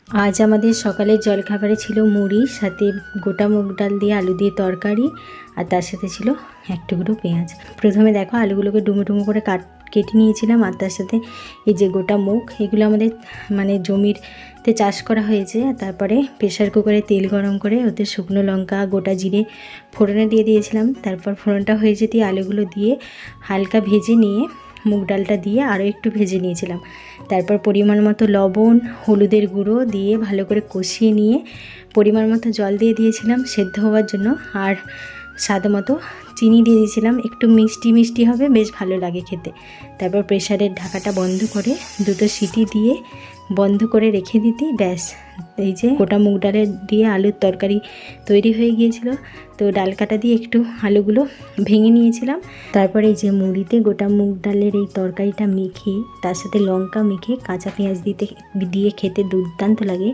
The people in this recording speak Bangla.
আজ আমাদের সকালের জলখাবারে ছিল মুড়ি, সাথে গোটা মুগ ডাল দিয়ে আলু দিয়ে তরকারি, আর তার সাথে ছিল এক টুকরো পেঁয়াজ। প্রথমে দেখো আলুগুলোকে ডুমো ডুমো করে কেটে নিয়েছিলাম, আর তার সাথে এই যে গোটা মুগ, এগুলো আমাদের জমিতে চাষ করা হয়েছে। তারপরে প্রেশার কুকারে তেল গরম করে ওতে শুকনো লঙ্কা, গোটা জিরে ফোড়নে দিয়ে দিয়েছিলাম। তারপর ফোড়নটা হয়ে যেতে আলুগুলো দিয়ে হালকা ভেজে নিয়ে মুগ ডালটা দিয়ে আরও একটু ভেজে নিয়েছিলাম। তারপর পরিমাণ মতো লবণ, হলুদের গুঁড়ো দিয়ে ভালো করে কষিয়ে নিয়ে পরিমাণ মতো জল দিয়ে দিয়েছিলাম সেদ্ধ হওয়ার জন্য, আর স্বাদ মতো চিনি দিয়ে দিয়েছিলাম। একটু মিষ্টি মিষ্টি হবে, বেশ ভালো লাগে খেতে। তারপর প্রেশারের ঢাকাটা বন্ধ করে দুটো সিটি দিয়ে বন্ধ করে রেখে দিতেই ব্যাস, এই যে গোটা মুগ ডালের দিয়ে আলুর তরকারি তৈরি হয়ে গিয়েছিল। তো ডাল কাটা দিয়ে একটু আলুগুলো ভেঙে নিয়েছিলাম। তারপরে এই যে মুড়িতে গোটা মুগ ডালের এই তরকারিটা মেখে তার সাথে লঙ্কা মেখে কাঁচা পেঁয়াজ দিয়ে খেতে দুর্দান্ত লাগে।